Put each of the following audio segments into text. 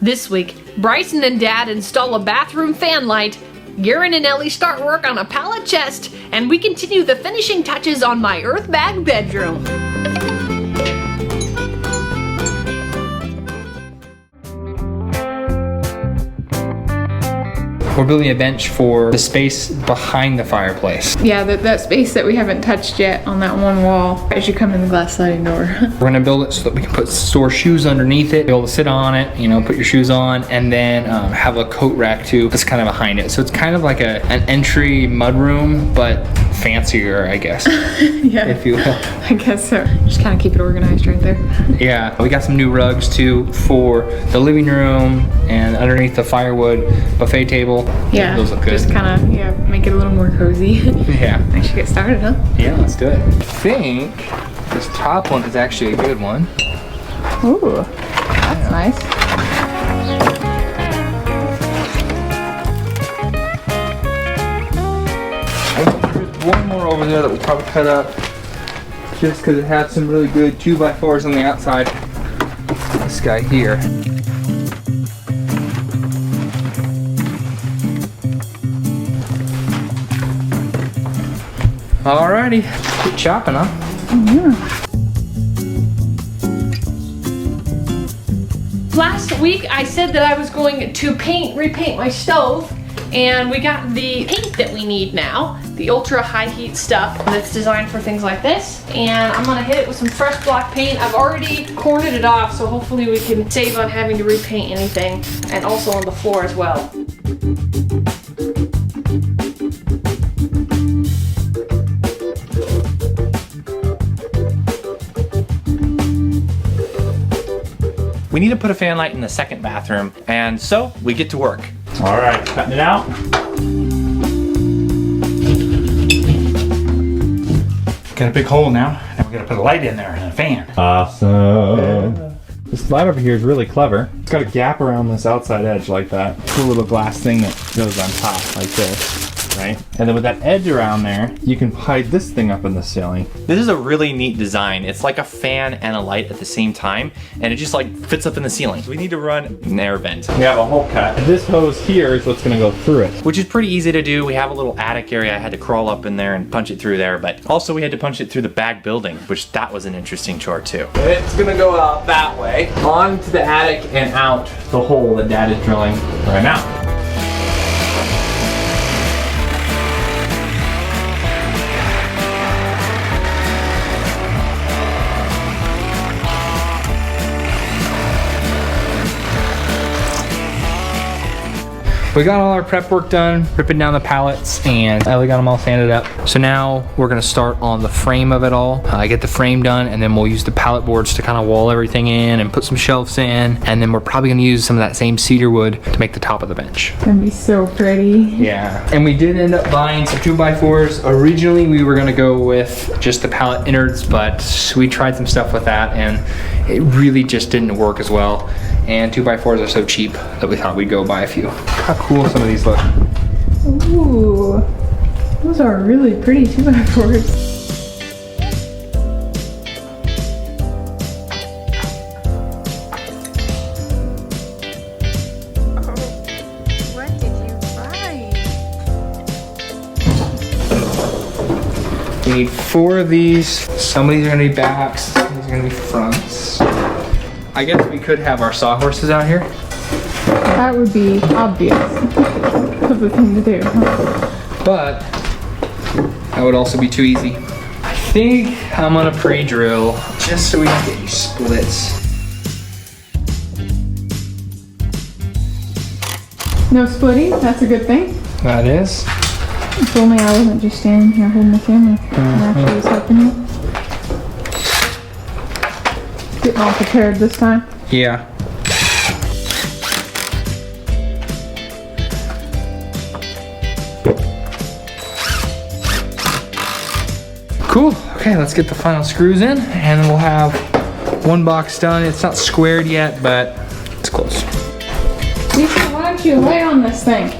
This week, Bryson and Dad install a bathroom fan light, Garen and Ellie start work on a pallet chest, and we continue the finishing touches on my Earthbag bedroom. We're building a bench for the space behind the fireplace. Yeah, that space that we haven't touched yet on that one wall as you come in the glass sliding door. We're gonna build it so that we can store shoes underneath it, be able to sit on it, you know, put your shoes on, and then have a coat rack too that's kind of behind it. So it's kind of like an entry mudroom, but fancier, I guess. Yeah, if you will. I guess so. Just kind of keep it organized right there. Yeah, we got some new rugs too for the living room and underneath the firewood buffet table. Yeah, those look good. Just kind of, make it a little more cozy. Yeah. I should get started, huh? Yeah, let's do it. I think this top one is actually a good one. Ooh, that's nice. There's one more over there that we'll probably cut up just because it had some really good 2x4s on the outside. This guy here. Alrighty, keep chopping, huh? Yeah. Last week I said that I was going to repaint my stove, and we got the paint that we need now, the ultra high heat stuff that's designed for things like this, and I'm gonna hit it with some fresh block paint. I've already cornered it off, so hopefully we can save on having to repaint anything, and also on the floor as well. We need to put a fan light in the second bathroom, and so we get to work. All right, cutting it out. Got a big hole now. Now we gotta put a light in there and a fan. Awesome. This light over here is really clever. It's got a gap around this outside edge like that. It's a little glass thing that goes on top like this, right? And then with that edge around there, you can hide this thing up in the ceiling. This is a really neat design. It's like a fan and a light at the same time, and it just like fits up in the ceiling. We need to run an air vent. We have a hole cut. This hose here is what's gonna go through it. Which is pretty easy to do. We have a little attic area. I had to crawl up in there and punch it through there, but also we had to punch it through the back building, which that was an interesting chore too. It's gonna go out that way, onto the attic and out the hole that Dad is drilling right now. We got all our prep work done, ripping down the pallets, and Ellie got them all sanded up. So now we're gonna start on the frame of it all. Get the frame done, and then we'll use the pallet boards to kind of wall everything in and put some shelves in. And then we're probably gonna use some of that same cedar wood to make the top of the bench. It's gonna be so pretty. Yeah, and we did end up buying some 2x4s. Originally, we were gonna go with just the pallet innards, but we tried some stuff with that, and it really just didn't work as well. And 2x4s are so cheap that we thought we'd go buy a few. How cool some of these look. Ooh, those are really pretty 2x4s. What did you find? We need 4 of these. Some of these are gonna be backs, some of these are gonna be fronts. I guess we could have our sawhorses out here. That would be obvious of the thing to do. But that would also be too easy. I think I'm gonna pre-drill just so we can get these splits. No splitting, that's a good thing. That is. If only I wasn't just standing here holding the camera and actually was helping you. Getting all prepared this time. Yeah. Cool. Okay, let's get the final screws in, and we'll have one box done. It's not squared yet, but it's close. Lisa, why don't you lay on this thing?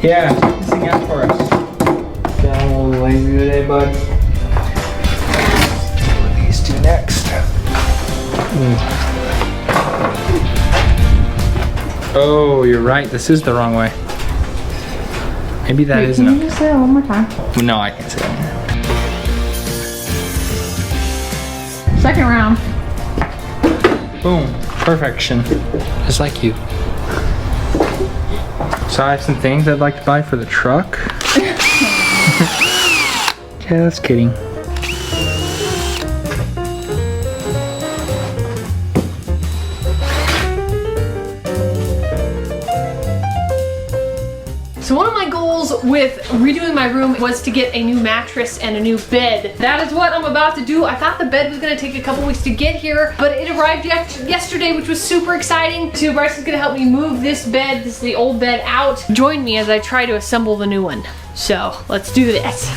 Yeah, check this thing out for us. Got a little lazy today, bud. These two next. Oh, you're right. This is the wrong way. Maybe that Wait, isn't can you just say it one more time? No, I can't say that. Second round. Boom. Perfection. Just like you. So I have some things I'd like to buy for the truck. Just kidding. So one of my goals with redoing my room was to get a new mattress and a new bed. That is what I'm about to do. I thought the bed was gonna take a couple weeks to get here, but it arrived yesterday, which was super exciting. So Bryson's gonna help me move this bed, this is the old bed, out. Join me as I try to assemble the new one. So let's do this.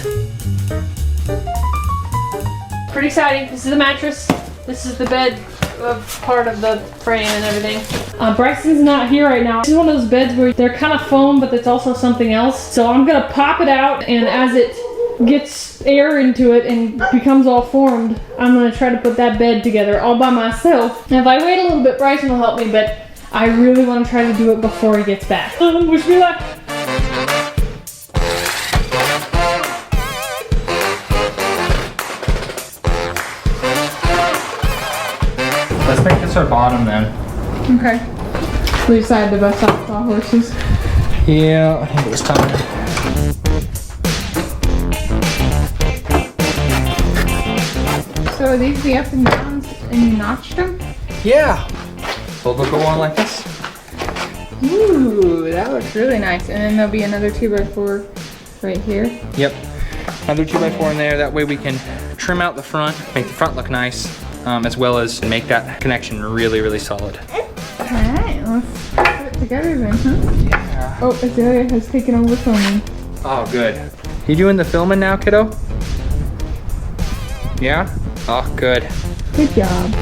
Pretty exciting. This is the mattress. This is the bed. Part of the frame and everything. Bryson's not here right now. This is one of those beds where they're kind of foam, but it's also something else. So I'm gonna pop it out, and as it gets air into it and becomes all formed, I'm gonna try to put that bed together all by myself. And if I wait a little bit, Bryson will help me, but I really want to try to do it before he gets back. Wish me luck. Let's make this our bottom then. Okay. We decided to bust out the horses. Yeah, I think it was time. So are these the up and downs and you notched them? Yeah. So they'll go on like this. Ooh, that looks really nice. And then there'll be another 2x4 right here. Yep. Another 2x4 in there. That way we can trim out the front, make the front look nice, as well as make that connection really, really solid. Alright, let's put it together then, huh? Yeah. Oh, Azalea has taken over filming. Oh, good. You doing the filming now, kiddo? Yeah? Oh, good. Good job.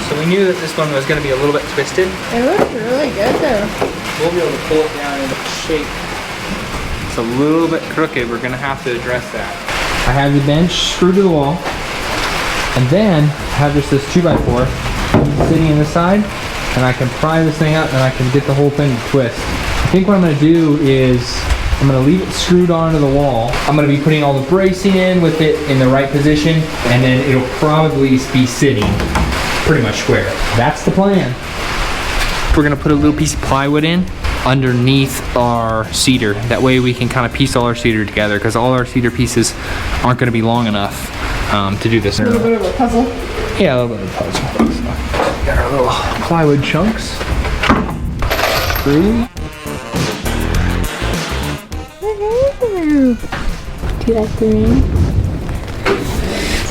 So we knew that this one was going to be a little bit twisted. It looks really good though. We'll be able to pull it down into shape. It's a little bit crooked. We're going to have to address that. I have the bench screwed to the wall. And then I have just this 2x4 sitting in the side. And I can pry this thing out and I can get the whole thing to twist. I think what I'm going to do is I'm going to leave it screwed onto the wall. I'm going to be putting all the bracing in with it in the right position. And then it'll probably be sitting pretty much square. That's the plan. We're gonna put a little piece of plywood in underneath our cedar. That way we can kind of piece all our cedar together, because all our cedar pieces aren't gonna be long enough to do this. A little bit of a puzzle. Yeah, a little bit of a puzzle. So, got our little plywood chunks. Bree. Woohoo! Do you like the ring?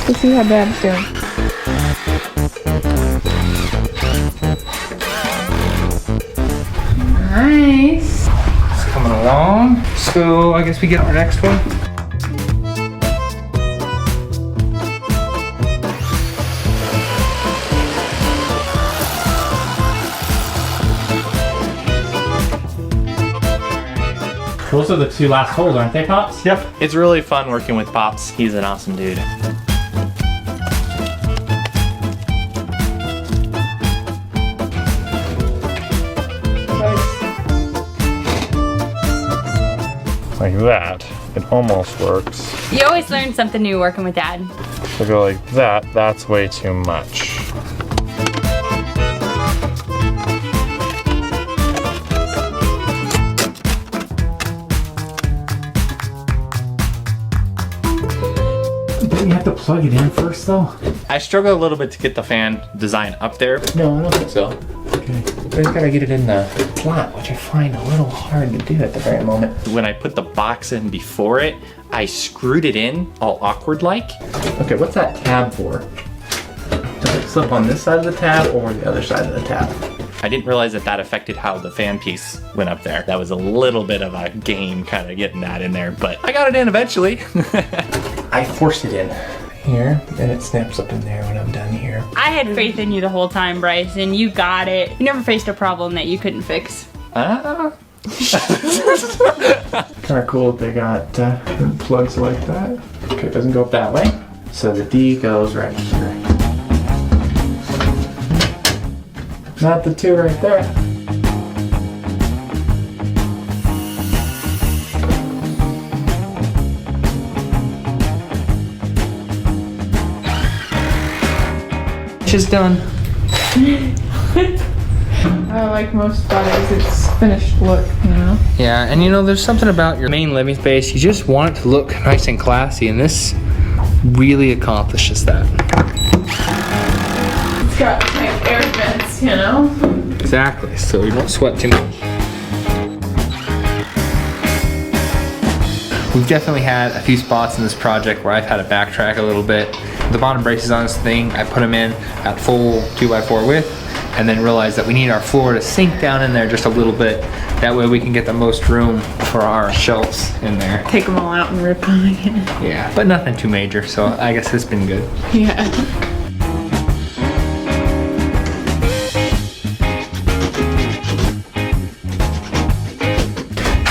Let's see how Dad's doing. Nice. It's coming along. So I guess we get our next one. Those are the two last holes, aren't they, Pops? Yep. It's really fun working with Pops. He's an awesome dude. Like that. It almost works. You always learn something new working with Dad. I go like that. That's way too much. Don't you have to plug it in first, though? I struggle a little bit to get the fan design up there. No, I don't think so. Okay. I just gotta get it in the slot, which I find a little hard to do at the very moment. When I put the box in before it, I screwed it in all awkward like. Okay, what's that tab for? Does it slip on this side of the tab or the other side of the tab? I didn't realize that that affected how the fan piece went up there. That was a little bit of a game kind of getting that in there, but I got it in eventually. I forced it in. here, but then it snaps up in there when I'm done here. I had faith in you the whole time, Bryson. You got it. You never faced a problem that you couldn't fix. Kind of cool that they got plugs like that. Okay, it doesn't go up that way. So the D goes right here. Not the 2 right there. Just done. I like most bodies, it's finished look, you know? Yeah, and you know, there's something about your main living space, you just want it to look nice and classy, and this really accomplishes that. It's got like air vents, you know? Exactly, so you don't sweat too much. We've definitely had a few spots in this project where I've had to backtrack a little bit. The bottom braces on this thing, I put them in at full 2x4 width, and then realized that we need our floor to sink down in there just a little bit. That way we can get the most room for our shelves in there. Take them all out and rip them again. Yeah, but nothing too major, so I guess it's been good. Yeah.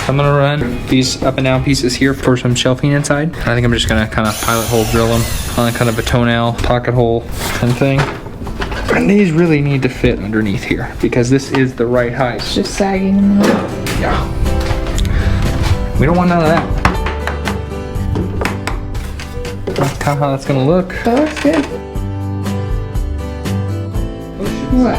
I'm gonna run these up and down pieces here for some shelving inside. I think I'm just gonna kind of pilot hole drill them on kind of a toenail pocket hole kind of thing. And these really need to fit underneath here because this is the right height. It's just sagging in the middle. Yeah. We don't want none of that. That's kind of how that's gonna look. That looks good. What?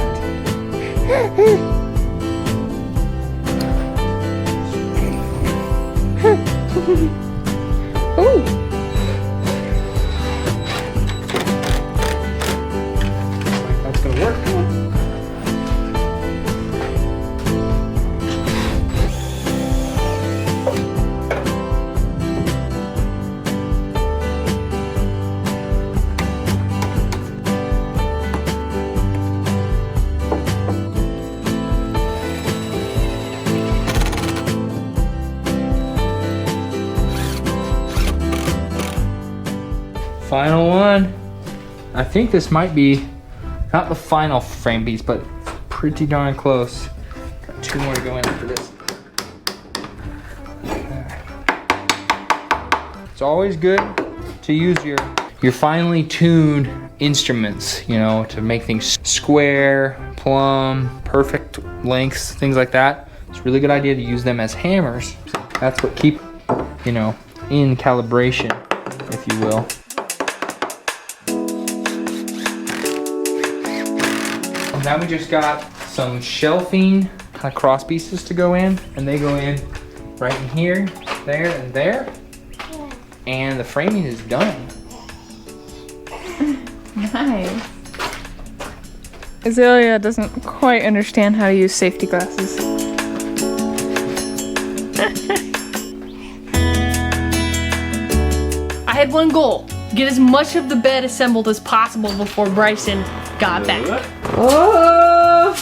Ooh. That's gonna work. Final one. I think this might be not the final frame piece, but pretty darn close. Got 2 more to go in after this. It's always good to use your finely tuned instruments, you know, to make things square, plumb, perfect lengths, things like that. It's a really good idea to use them as hammers. That's what keep, you know, in calibration, if you will. Now we just got some shelving kind of cross pieces to go in, and they go in right in here, there, and there. And the framing is done. Nice. Azalea doesn't quite understand how to use safety glasses. I had one goal. Get as much of the bed assembled as possible before Bryson got back. Oh!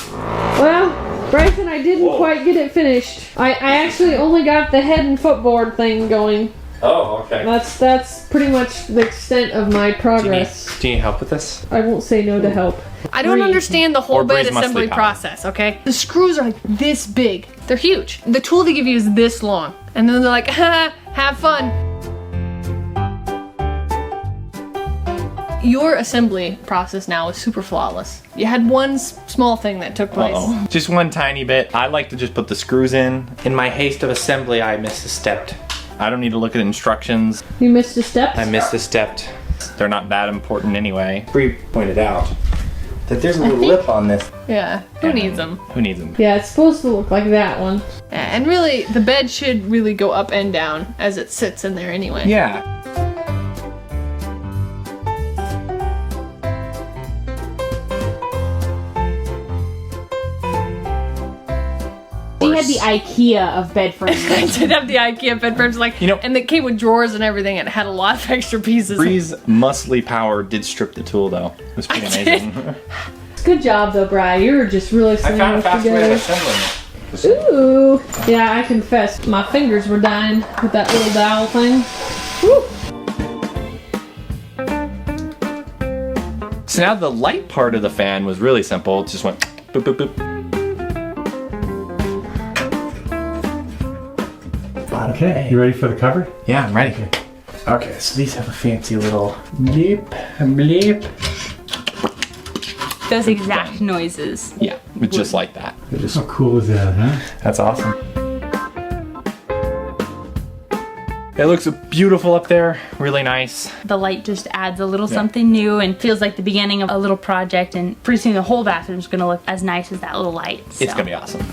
Well, Bryson, I didn't quite get it finished. I actually only got the head and footboard thing going. Oh, okay. That's pretty much the extent of my progress. Do you need help with this? I won't say no to help. I don't understand the whole Or bed Bree's muscly assembly power. process, okay? The screws are like this big. They're huge. The tool they give you is this long. And then they're like, ha, have fun. Your assembly process now is super flawless. You had one small thing that took place. Uh-oh. Just one tiny bit. I like to just put the screws in. In my haste of assembly, I misstepped. I don't need to look at instructions. You missed a step? I misstepped. They're not that important anyway. Bree pointed out that there's a little lip on this. Yeah, who needs them? Who needs them? Yeah, it's supposed to look like that one. Yeah, and really, the bed should really go up and down as it sits in there anyway. Yeah. We had the IKEA of bed frames. I did have the IKEA bed frames, like, You know- and it came with drawers and everything. It had a lot of extra pieces. Bree's muscly power did strip the tool though. It was pretty amazing. Good job though, Bri. You were just really I slinging found a it fast way of together. assembling it. Ooh. Yeah, I confess, my fingers were dying with that little dowel thing. Woo. So now the light part of the fan was really simple. It just went boop, boop, boop. Okay, you ready for the cover? Yeah, I'm ready. Okay, so these have a fancy little bleep, bleep. Those exact noises. Yeah, just like that. How cool is that, huh? That's awesome. It looks beautiful up there, really nice. The light just adds a little something new and feels like the beginning of a little project, and pretty soon the whole bathroom's gonna look as nice as that little light. So. It's gonna be awesome.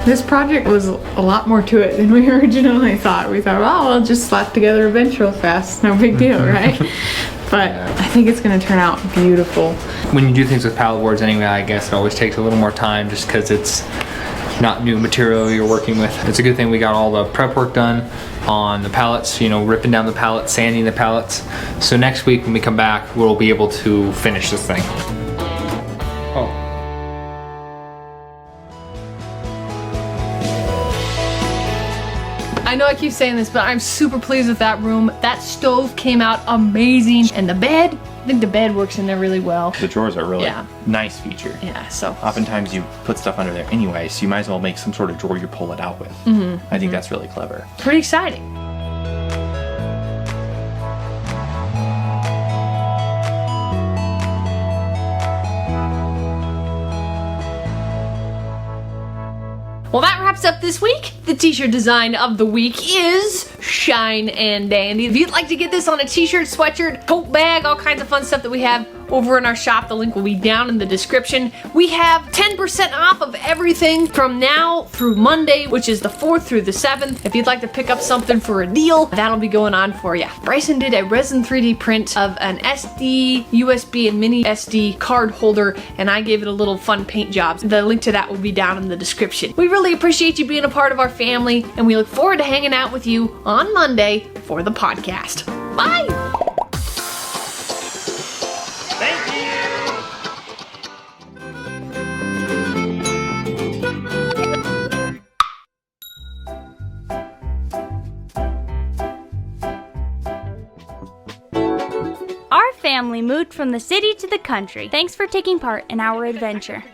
This project was a lot more to it than we originally thought. We thought, oh, we'll just slap together a bench real fast. No big deal, right? But I think it's gonna turn out beautiful. When you do things with pallet boards anyway, I guess it always takes a little more time just because it's not new material you're working with. It's a good thing we got all the prep work done on the pallets, you know, ripping down the pallets, sanding the pallets. So next week when we come back, we'll be able to finish this thing. Oh. I know I keep saying this, but I'm super pleased with that room. That stove came out amazing. And the bed, I think the bed works in there really well. The drawers are really Yeah. nice feature. Yeah, so. Oftentimes you put stuff under there anyway, so you might as well make some sort of drawer you pull it out with. I think that's really clever. Pretty exciting. Well, that wraps up this week. The t-shirt design of the week is Shine and Dandy. If you'd like to get this on a t-shirt, sweatshirt, tote bag, all kinds of fun stuff that we have over in our shop, the link will be down in the description. We have 10% off of everything from now through Monday, which is the 4th through the 7th. If you'd like to pick up something for a deal, that'll be going on for you. Bryson did a resin 3D print of an SD, USB, and mini SD card holder, and I gave it a little fun paint job. The link to that will be down in the description. We really appreciate you being a part of our family, and we look forward to hanging out with you on Monday for the podcast. Bye! Our family moved from the city to the country. Thanks for taking part in our adventure.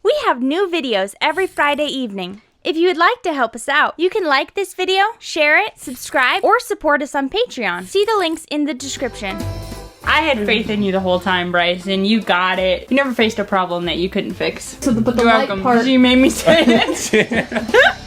We have new videos every Friday evening. If you would like to help us out, you can like this video, share it, subscribe, or support us on Patreon. See the links in the description. I had faith in you the whole time, Bryson. You got it. You never faced a problem that you couldn't fix. So the You're light welcome. part. You made me say it.